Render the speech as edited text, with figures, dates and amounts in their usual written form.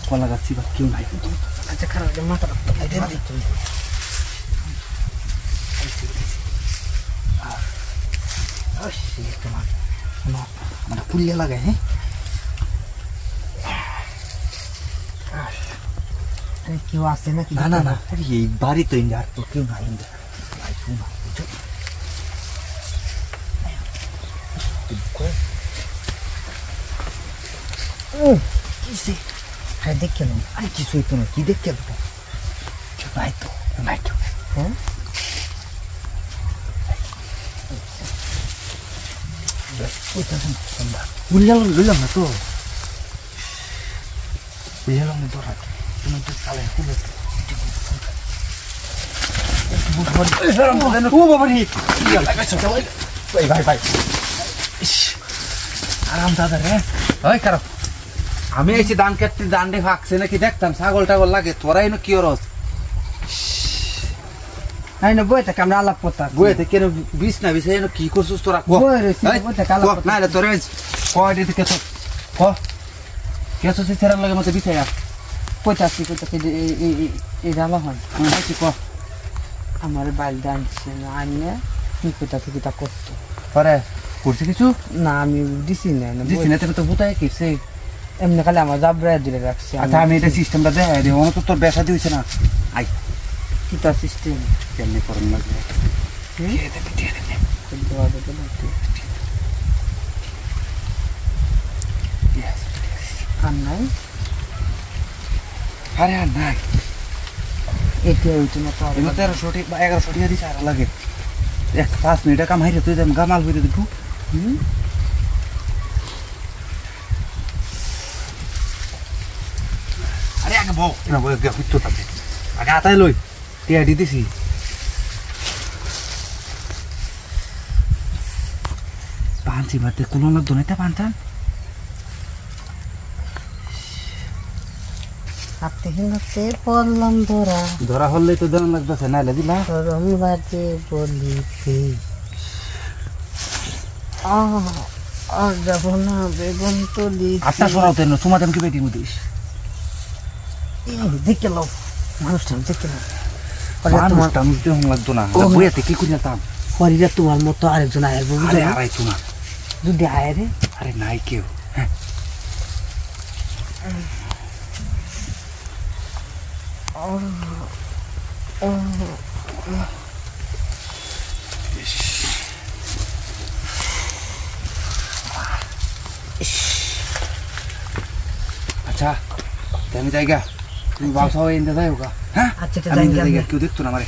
কলা গাছ বা কেউ নাই কিন্তু আচ্ছা খারাপ মাথা মানে পুলিয়া লাগায় হ্যাঁ কেউ আসে নাকি? না না না আরে এই বাড়ি তো আর তো কেউ নাই কিসে হ্যাঁ দেখে না আরে কিছুই তো না কি দেখতে নাই তো নাই তো হ্যাঁ লইলাম না তো লইলাম না তোরা তুমি তো চালে ও বাবা রে ভাই ভাই আরাম দাদা রে ওই খারাপ আমি এসে ধান কাটতে দান্ডে ফাঁকছে নাকি দেখতাম ছাগল টাগল লাগে তোরা এনে কি রস না বই থেকে আমরা আলাপ করতাম বই থেকে কেন বিষ না বিষ এনে কি করছিস তোরা না রে তোরা কয় দিতে কেছো ক কেছো সে ছেড়ার লাগে মতো বিছায়া পঁচাশি এই জ্বালা হয় ক আমার বাইল ডানছে না আনিয়ে কোথা থেকে তা করতো পরে করছে কিছু না আমি দিছি না দিছি না তো ভূতায় কিসে এমনি খালি আমার জাবরা দিলে রাখছি আচ্ছা আমি এটা সিস্টেমটা দেখাই দিই অন তো তোর বেসা দিয়েছে না আই কিতা সিস্টেম কেমনি করন লাগবে আর নাই আরে আর নাই এটা হইতো না তো এমন 1300 বা 1100 টাকা দিছে আর লাগে 5 মিনিট কাম হাইরে তুই দেম গামাল হইরে দেখু আরে আগে বউ না বউ গে হুইতো থাকে আগে আতাই লই টিয়া দিতেছি পাঁচি বাতে কোনো লাগতো না এটা পাঁচটা হাতে হিনাতে পড়লাম ধরা ধরা হলে তো দেন লাগতেছে না দিলা রং বাজে বলিতে আর যাব না বেগুন তলি আটটা সরাতে না তোমার দাম কি বেটি মুদিস দেখে লো মানুষটা দেখে লো মানুষটা মুদিতে হন লাগতো না বইয়াতে কি করি যেতাম হরিরা তোমার মতো আরেকজন আয়ের বুঝো আরে আড়াই তো না যদি আয় রে আরে নাই কেউ হ্যাঁ আচ্ছা আমি জায়গা তুমি বাসা হয়ে যাই হোক হ্যাঁ আচ্ছা কেউ দেখতো না আমারে